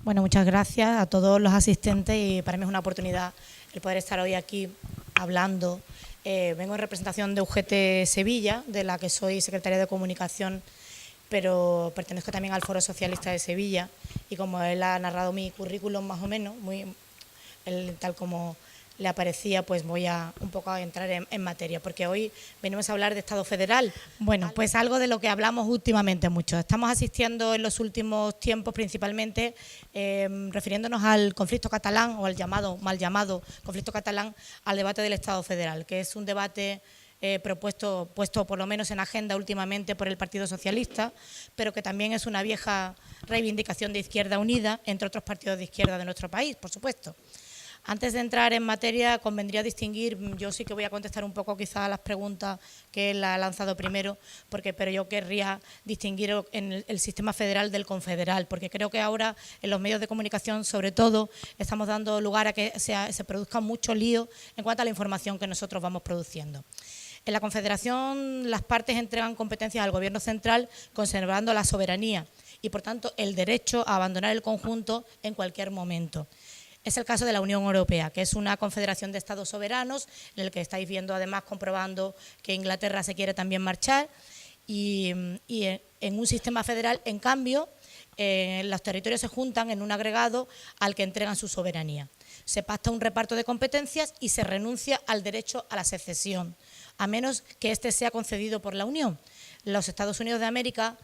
Bueno, muchas gracias a todos los asistentes y para mí es una oportunidad el poder estar hoy aquí hablando. Vengo en representación de UGT Sevilla, de la que soy secretaria de Comunicación, pero pertenezco también al Foro Socialista de Sevilla y como él ha narrado mi currículum más o menos, tal como le aparecía, pues voy a un poco a entrar en materia, porque hoy venimos a hablar de Estado federal. Bueno, pues algo de lo que hablamos últimamente mucho. Estamos asistiendo en los últimos tiempos principalmente, refiriéndonos al conflicto catalán o al mal llamado conflicto catalán, al debate del Estado federal, que es un debate puesto por lo menos en agenda últimamente por el Partido Socialista, pero que también es una vieja reivindicación de Izquierda Unida, entre otros partidos de izquierda de nuestro país, por supuesto. Antes de entrar en materia, convendría distinguir, yo sí que voy a contestar un poco quizá a las preguntas que él ha lanzado primero, pero yo querría distinguir en el sistema federal del confederal, porque creo que ahora en los medios de comunicación, sobre todo, estamos dando lugar a que se produzca mucho lío en cuanto a la información que nosotros vamos produciendo. En la Confederación, las partes entregan competencias al Gobierno central conservando la soberanía y, por tanto, el derecho a abandonar el conjunto en cualquier momento. Es el caso de la Unión Europea, que es una confederación de estados soberanos, en el que estáis viendo, además, comprobando que Inglaterra se quiere también marchar, y en un sistema federal, en cambio, los territorios se juntan en un agregado al que entregan su soberanía. Se pacta un reparto de competencias y se renuncia al derecho a la secesión, a menos que éste sea concedido por la Unión. Los Estados Unidos de América,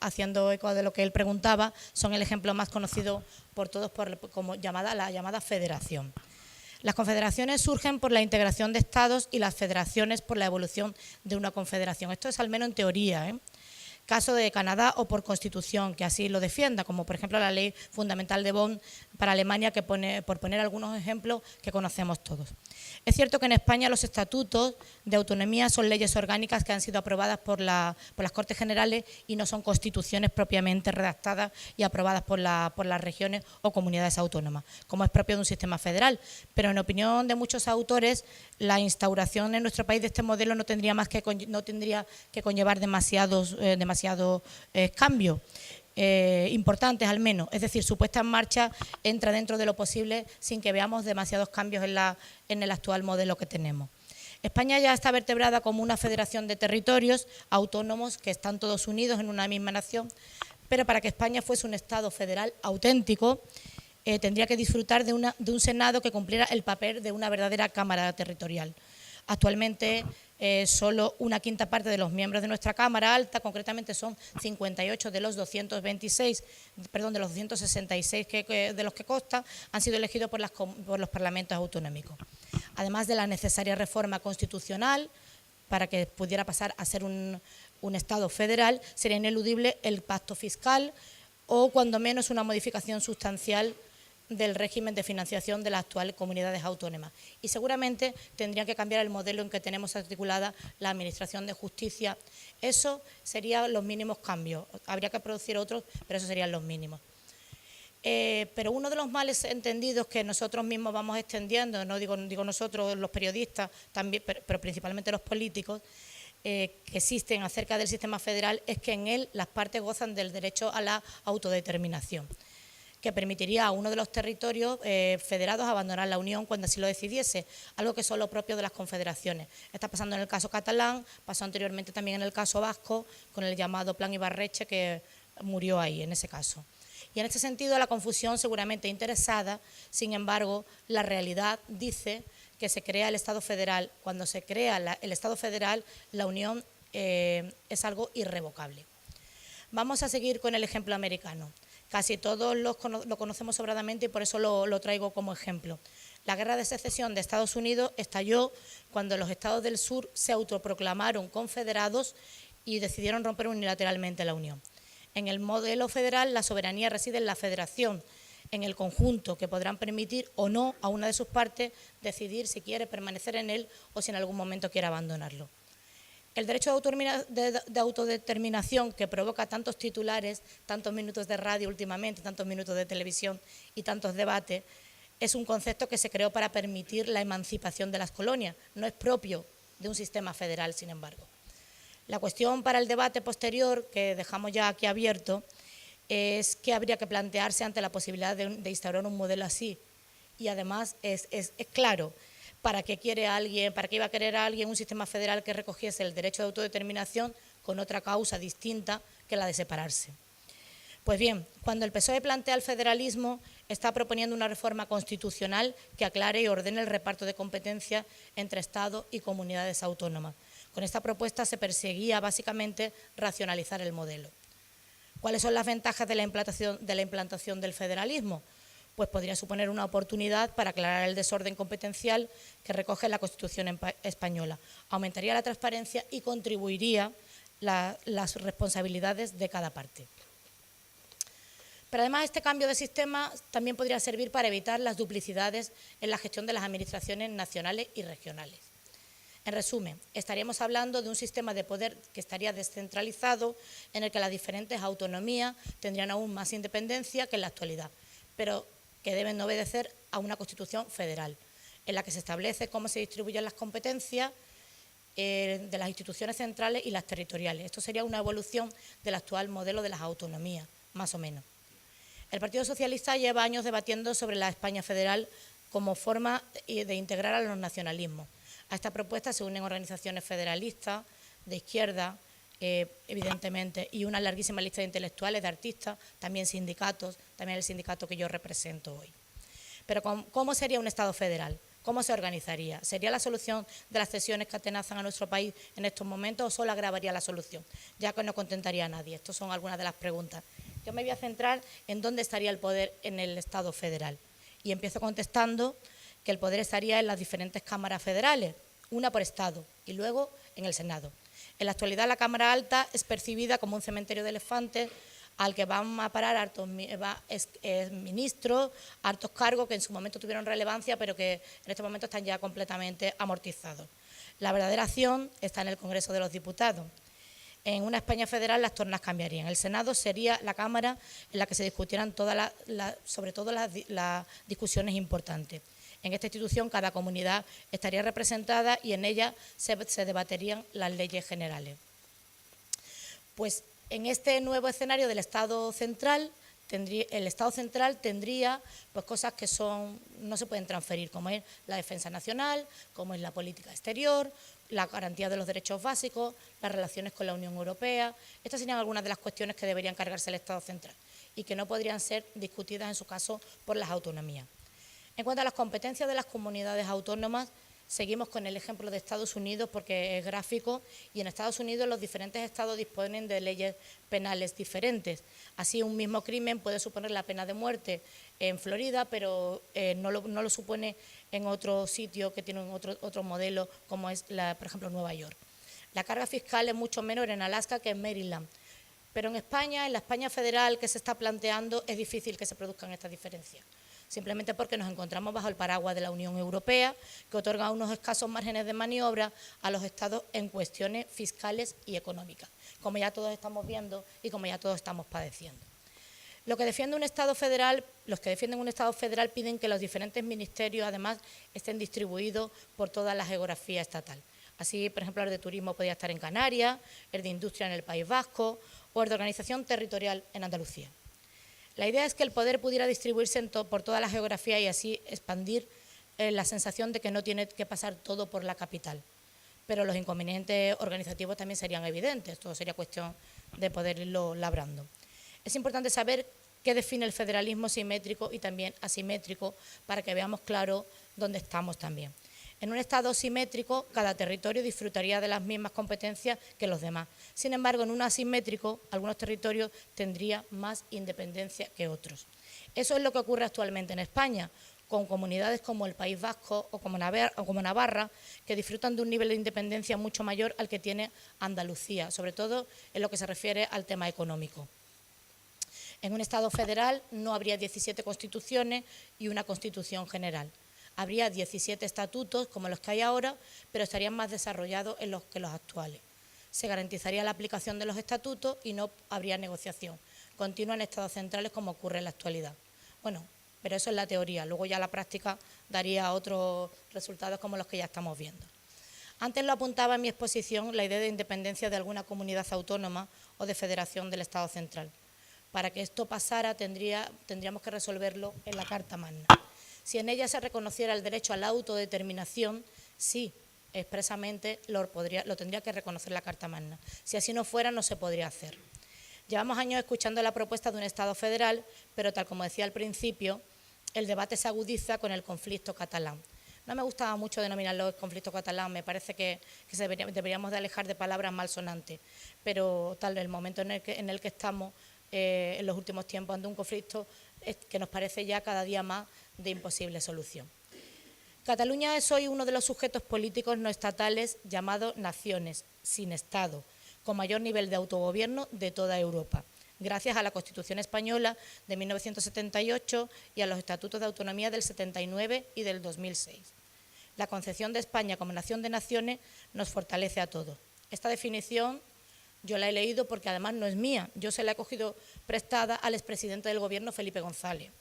haciendo eco de lo que él preguntaba, son el ejemplo más conocido por todos como la llamada federación. Las confederaciones surgen por la integración de estados y las federaciones por la evolución de una confederación. Esto es al menos en teoría, caso de Canadá o por constitución, que así lo defienda, como por ejemplo la ley fundamental de Bonn para Alemania, que por poner algunos ejemplos que conocemos todos. Es cierto que en España los estatutos de autonomía son leyes orgánicas que han sido aprobadas por las Cortes Generales y no son constituciones propiamente redactadas y aprobadas por las regiones o comunidades autónomas, como es propio de un sistema federal. Pero en opinión de muchos autores, la instauración en nuestro país de este modelo no tendría que conllevar demasiados cambios. Importantes al menos, es decir, su puesta en marcha entra dentro de lo posible sin que veamos demasiados cambios en el actual modelo que tenemos. España ya está vertebrada como una federación de territorios autónomos que están todos unidos en una misma nación, pero para que España fuese un Estado federal auténtico, tendría que disfrutar de un Senado que cumpliera el papel de una verdadera Cámara territorial. Actualmente solo una quinta parte de los miembros de nuestra Cámara Alta, concretamente son 58 de los 266 de los que consta, han sido elegidos por los parlamentos autonómicos. Además de la necesaria reforma constitucional para que pudiera pasar a ser un Estado federal, sería ineludible el pacto fiscal o cuando menos una modificación sustancial del régimen de financiación de las actuales comunidades autónomas. Y seguramente tendrían que cambiar el modelo en que tenemos articulada la Administración de Justicia. Eso serían los mínimos cambios. Habría que producir otros, pero esos serían los mínimos. Pero uno de los males entendidos que nosotros mismos vamos extendiendo, no digo nosotros los periodistas, también, pero principalmente los políticos, que existen acerca del sistema federal, es que en él las partes gozan del derecho a la autodeterminación, que permitiría a uno de los territorios federados abandonar la Unión cuando así lo decidiese, algo que es solo propio de las confederaciones. Está pasando en el caso catalán, pasó anteriormente también en el caso vasco, con el llamado Plan Ibarretxe, que murió ahí en ese caso. Y en este sentido la confusión seguramente interesada, sin embargo, la realidad dice que se crea el Estado federal. Cuando se crea el Estado federal, la Unión es algo irrevocable. Vamos a seguir con el ejemplo americano. Casi todos lo conocemos sobradamente y por eso lo traigo como ejemplo. La guerra de secesión de Estados Unidos estalló cuando los estados del sur se autoproclamaron confederados y decidieron romper unilateralmente la Unión. En el modelo federal, la soberanía reside en la federación, en el conjunto, que podrán permitir o no a una de sus partes decidir si quiere permanecer en él o si en algún momento quiere abandonarlo. El derecho de autodeterminación que provoca tantos titulares, tantos minutos de radio últimamente, tantos minutos de televisión y tantos debates, es un concepto que se creó para permitir la emancipación de las colonias. No es propio de un sistema federal, sin embargo. La cuestión para el debate posterior, que dejamos ya aquí abierto, es que habría que plantearse ante la posibilidad de instaurar un modelo así. Y además es claro, ¿para qué iba a querer alguien un sistema federal que recogiese el derecho de autodeterminación con otra causa distinta que la de separarse? Pues bien, cuando el PSOE plantea el federalismo, está proponiendo una reforma constitucional que aclare y ordene el reparto de competencias entre Estado y comunidades autónomas. Con esta propuesta se perseguía básicamente racionalizar el modelo. ¿Cuáles son las ventajas de la implantación del federalismo? Pues podría suponer una oportunidad para aclarar el desorden competencial que recoge la Constitución española. Aumentaría la transparencia y contribuiría las responsabilidades de cada parte. Pero además este cambio de sistema también podría servir para evitar las duplicidades en la gestión de las administraciones nacionales y regionales. En resumen, estaríamos hablando de un sistema de poder que estaría descentralizado, en el que las diferentes autonomías tendrían aún más independencia que en la actualidad, pero que deben obedecer a una Constitución federal, en la que se establece cómo se distribuyen las competencias de las instituciones centrales y las territoriales. Esto sería una evolución del actual modelo de las autonomías, más o menos. El Partido Socialista lleva años debatiendo sobre la España federal como forma de integrar a los nacionalismos. A esta propuesta se unen organizaciones federalistas, de izquierda, evidentemente, y una larguísima lista de intelectuales, de artistas, también sindicatos, también el sindicato que yo represento hoy. Pero ¿cómo sería un Estado federal? ¿Cómo se organizaría? ¿Sería la solución de las tensiones que atenazan a nuestro país en estos momentos o solo agravaría la solución? Ya que no contentaría a nadie. Estas son algunas de las preguntas. Yo me voy a centrar en dónde estaría el poder en el Estado federal. Y empiezo contestando que el poder estaría en las diferentes cámaras federales, una por Estado y luego en el Senado. En la actualidad la Cámara Alta es percibida como un cementerio de elefantes al que van a parar hartos ministros, hartos cargos que en su momento tuvieron relevancia, pero que en estos momentos están ya completamente amortizados. La verdadera acción está en el Congreso de los Diputados. En una España federal las tornas cambiarían. El Senado sería la Cámara en la que se discutieran sobre todo las discusiones importantes. En esta institución cada comunidad estaría representada y en ella se debaterían las leyes generales. Pues en este nuevo escenario del Estado central, el Estado central tendría pues, cosas que no se pueden transferir, como es la defensa nacional, como es la política exterior, la garantía de los derechos básicos, las relaciones con la Unión Europea. Estas serían algunas de las cuestiones que deberían cargarse el Estado central y que no podrían ser discutidas en su caso por las autonomías. En cuanto a las competencias de las comunidades autónomas, seguimos con el ejemplo de Estados Unidos porque es gráfico y en Estados Unidos los diferentes estados disponen de leyes penales diferentes. Así un mismo crimen puede suponer la pena de muerte en Florida, pero no lo supone en otro sitio que tiene otro modelo como es, por ejemplo, Nueva York. La carga fiscal es mucho menor en Alaska que en Maryland. Pero en España, en la España federal que se está planteando, es difícil que se produzcan estas diferencias. Simplemente porque nos encontramos bajo el paraguas de la Unión Europea, que otorga unos escasos márgenes de maniobra a los estados en cuestiones fiscales y económicas, como ya todos estamos viendo y como ya todos estamos padeciendo. Los que defienden un Estado federal piden que los diferentes ministerios, además, estén distribuidos por toda la geografía estatal. Así, por ejemplo, el de turismo podría estar en Canarias, el de industria en el País Vasco o el de organización territorial en Andalucía. La idea es que el poder pudiera distribuirse por toda la geografía y así expandir la sensación de que no tiene que pasar todo por la capital. Pero los inconvenientes organizativos también serían evidentes, todo sería cuestión de poder irlo labrando. Es importante saber qué define el federalismo simétrico y también asimétrico para que veamos claro dónde estamos también. En un Estado simétrico, cada territorio disfrutaría de las mismas competencias que los demás. Sin embargo, en un asimétrico, algunos territorios tendrían más independencia que otros. Eso es lo que ocurre actualmente en España, con comunidades como el País Vasco o como Navarra, que disfrutan de un nivel de independencia mucho mayor al que tiene Andalucía, sobre todo en lo que se refiere al tema económico. En un Estado federal no habría 17 constituciones y una Constitución general. Habría 17 estatutos como los que hay ahora, pero estarían más desarrollados que los actuales. Se garantizaría la aplicación de los estatutos y no habría negociación continua en estados centrales como ocurre en la actualidad. Bueno, pero eso es la teoría, luego ya la práctica daría otros resultados como los que ya estamos viendo. Antes lo apuntaba en mi exposición la idea de independencia de alguna comunidad autónoma o de federación del Estado central. Para que esto pasara tendríamos que resolverlo en la Carta Magna. Si en ella se reconociera el derecho a la autodeterminación, sí, expresamente lo tendría que reconocer la Carta Magna. Si así no fuera, no se podría hacer. Llevamos años escuchando la propuesta de un Estado federal, pero tal como decía al principio, el debate se agudiza con el conflicto catalán. No me gustaba mucho denominarlo conflicto catalán, me parece que deberíamos de alejar de palabras malsonantes, pero tal el momento en el que estamos en los últimos tiempos ante un conflicto que nos parece ya cada día más de imposible solución. Cataluña es hoy uno de los sujetos políticos no estatales llamados naciones, sin Estado, con mayor nivel de autogobierno de toda Europa, gracias a la Constitución española de 1978 y a los Estatutos de Autonomía del 79 y del 2006. La concepción de España como nación de naciones nos fortalece a todos. Esta definición yo la he leído porque además no es mía, yo se la he cogido prestada al expresidente del Gobierno, Felipe González,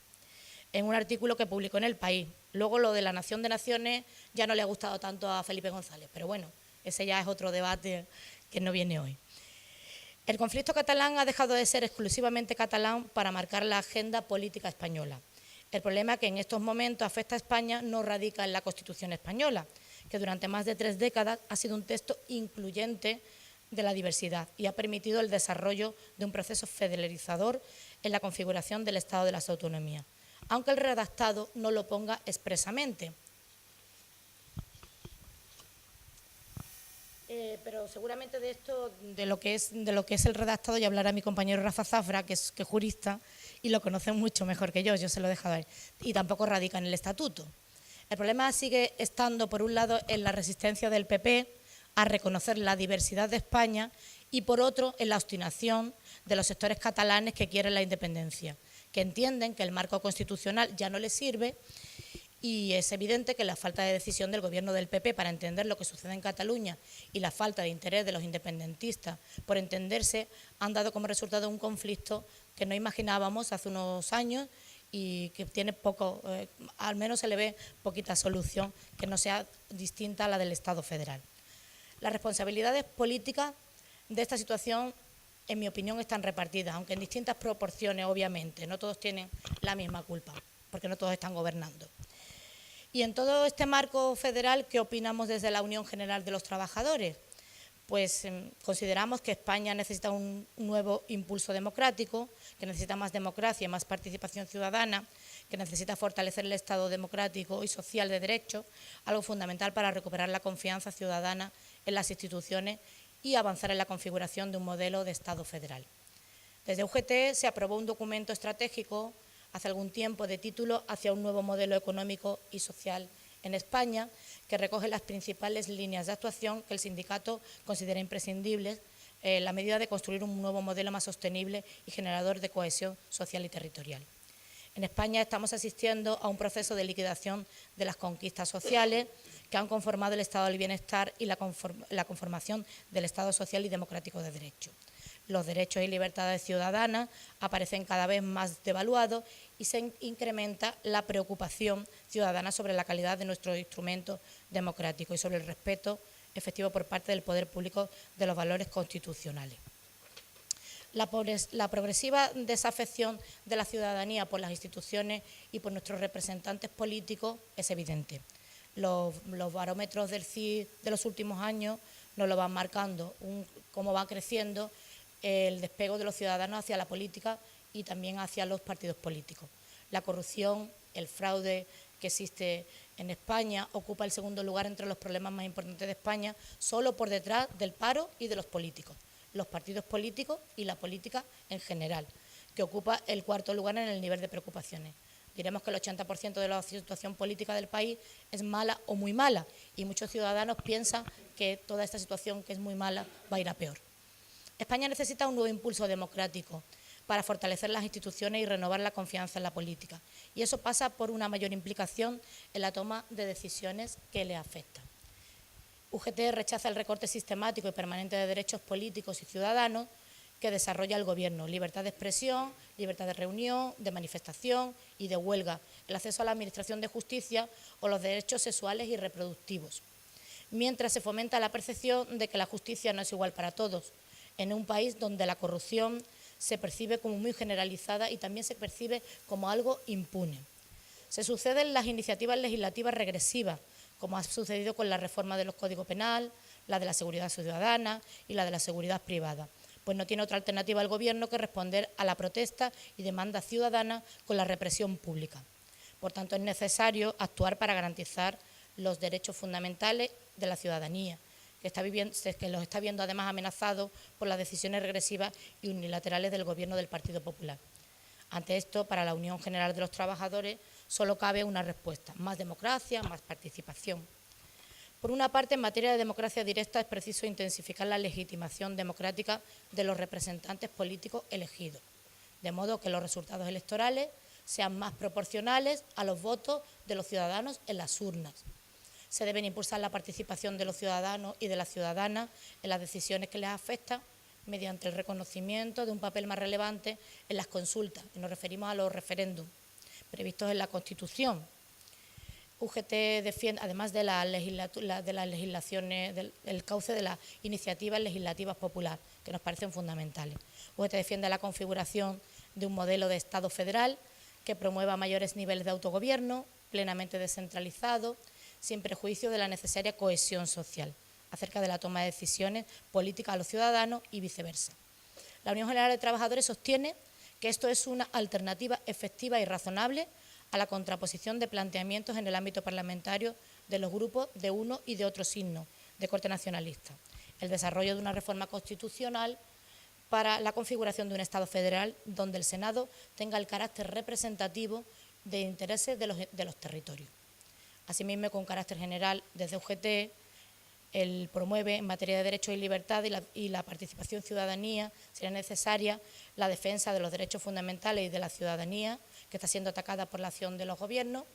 en un artículo que publicó en El País. Luego lo de la nación de naciones ya no le ha gustado tanto a Felipe González, pero bueno, ese ya es otro debate que no viene hoy. El conflicto catalán ha dejado de ser exclusivamente catalán para marcar la agenda política española. El problema que en estos momentos afecta a España no radica en la Constitución española, que durante más de 3 décadas ha sido un texto incluyente de la diversidad y ha permitido el desarrollo de un proceso federalizador en la configuración del Estado de las Autonomías, aunque el redactado no lo ponga expresamente. Pero seguramente de esto, de lo que es el redactado, ya hablará mi compañero Rafa Zafra, que es jurista y lo conoce mucho mejor que yo se lo he dejado a él, y tampoco radica en el estatuto. El problema sigue estando, por un lado, en la resistencia del PP a reconocer la diversidad de España y, por otro, en la obstinación de los sectores catalanes que quieren la independencia, que entienden que el marco constitucional ya no les sirve. Y es evidente que la falta de decisión del Gobierno del PP para entender lo que sucede en Cataluña y la falta de interés de los independentistas por entenderse han dado como resultado un conflicto que no imaginábamos hace unos años y que tiene poco, al menos se le ve poquita solución que no sea distinta a la del Estado federal. Las responsabilidades políticas de esta situación, en mi opinión, están repartidas, aunque en distintas proporciones, obviamente. No todos tienen la misma culpa, porque no todos están gobernando. Y en todo este marco federal, ¿qué opinamos desde la Unión General de los Trabajadores? Pues consideramos que España necesita un nuevo impulso democrático, que necesita más democracia y más participación ciudadana, que necesita fortalecer el Estado democrático y social de derecho, algo fundamental para recuperar la confianza ciudadana en las instituciones y avanzar en la configuración de un modelo de Estado federal. Desde UGT se aprobó un documento estratégico hace algún tiempo de título Hacia un nuevo modelo económico y social en España, que recoge las principales líneas de actuación que el sindicato considera imprescindibles en la medida de construir un nuevo modelo más sostenible y generador de cohesión social y territorial. En España estamos asistiendo a un proceso de liquidación de las conquistas sociales que han conformado el Estado del Bienestar y la conformación del Estado social y democrático de derecho. Los derechos y libertades ciudadanas aparecen cada vez más devaluados y se incrementa la preocupación ciudadana sobre la calidad de nuestros instrumentos democráticos y sobre el respeto efectivo por parte del poder público de los valores constitucionales. La progresiva desafección de la ciudadanía por las instituciones y por nuestros representantes políticos es evidente. Los barómetros del CIS de los últimos años nos lo van marcando, cómo va creciendo el despego de los ciudadanos hacia la política y también hacia los partidos políticos. La corrupción, el fraude que existe en España ocupa el segundo lugar entre los problemas más importantes de España, solo por detrás del paro y de los políticos, los partidos políticos y la política en general, que ocupa el cuarto lugar en el nivel de preocupaciones. Diremos que el 80% de la situación política del país es mala o muy mala y muchos ciudadanos piensan que toda esta situación que es muy mala va a ir a peor. España necesita un nuevo impulso democrático para fortalecer las instituciones y renovar la confianza en la política. Y eso pasa por una mayor implicación en la toma de decisiones que le afectan. UGT rechaza el recorte sistemático y permanente de derechos políticos y ciudadanos que desarrolla el Gobierno: libertad de expresión, libertad de reunión, de manifestación y de huelga, el acceso a la administración de justicia o los derechos sexuales y reproductivos. Mientras se fomenta la percepción de que la justicia no es igual para todos, en un país donde la corrupción se percibe como muy generalizada y también se percibe como algo impune. Se suceden las iniciativas legislativas regresivas, como ha sucedido con la reforma de los códigos penal, la de la seguridad ciudadana y la de la seguridad privada, pues no tiene otra alternativa el Gobierno que responder a la protesta y demanda ciudadana con la represión pública. Por tanto, es necesario actuar para garantizar los derechos fundamentales de la ciudadanía, que los está viendo además amenazados por las decisiones regresivas y unilaterales del Gobierno del Partido Popular. Ante esto, para la Unión General de los Trabajadores, solo cabe una respuesta: más democracia, más participación. Por una parte, en materia de democracia directa es preciso intensificar la legitimación democrática de los representantes políticos elegidos, de modo que los resultados electorales sean más proporcionales a los votos de los ciudadanos en las urnas. Se debe impulsar la participación de los ciudadanos y de las ciudadanas en las decisiones que les afectan mediante el reconocimiento de un papel más relevante en las consultas, y nos referimos a los referéndums previstos en la Constitución. UGT defiende, además de las legislaciones, del cauce de las iniciativas legislativas populares, que nos parecen fundamentales. UGT defiende la configuración de un modelo de Estado federal que promueva mayores niveles de autogobierno, plenamente descentralizado, sin perjuicio de la necesaria cohesión social, acerca de la toma de decisiones políticas a los ciudadanos y viceversa. La Unión General de Trabajadores sostiene que esto es una alternativa efectiva y razonable a la contraposición de planteamientos en el ámbito parlamentario de los grupos de uno y de otro signo, de corte nacionalista. El desarrollo de una reforma constitucional para la configuración de un Estado federal donde el Senado tenga el carácter representativo de intereses de los territorios. Asimismo, con carácter general, desde UGT, él promueve en materia de derechos y libertades y la participación ciudadanía, sería necesaria la defensa de los derechos fundamentales y de la ciudadanía, que está siendo atacada por la acción de los gobiernos,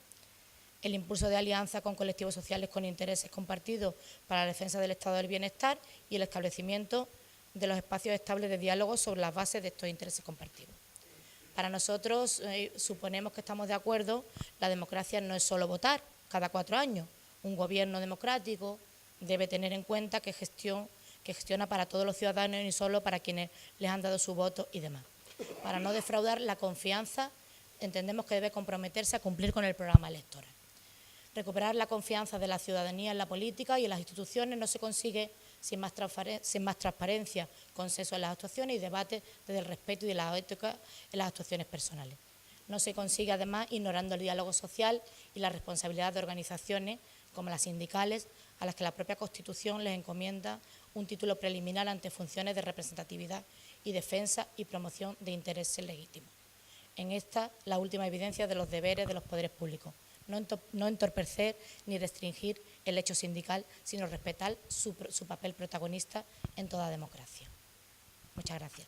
el impulso de alianzas con colectivos sociales con intereses compartidos para la defensa del estado del bienestar y el establecimiento de los espacios estables de diálogo sobre las bases de estos intereses compartidos. Para nosotros, suponemos que estamos de acuerdo, la democracia no es solo votar cada 4 años. Un gobierno democrático debe tener en cuenta que gestiona para todos los ciudadanos y no solo para quienes les han dado su voto y demás. Para no defraudar la confianza, entendemos que debe comprometerse a cumplir con el programa electoral. Recuperar la confianza de la ciudadanía en la política y en las instituciones no se consigue sin más transparencia, consenso en las actuaciones y debate desde el respeto y de la ética en las actuaciones personales. No se consigue, además, ignorando el diálogo social y la responsabilidad de organizaciones como las sindicales, a las que la propia Constitución les encomienda un título preliminar ante funciones de representatividad y defensa y promoción de intereses legítimos. En esta, la última evidencia de los deberes de los poderes públicos. No entorpecer ni restringir el hecho sindical, sino respetar su papel protagonista en toda democracia. Muchas gracias.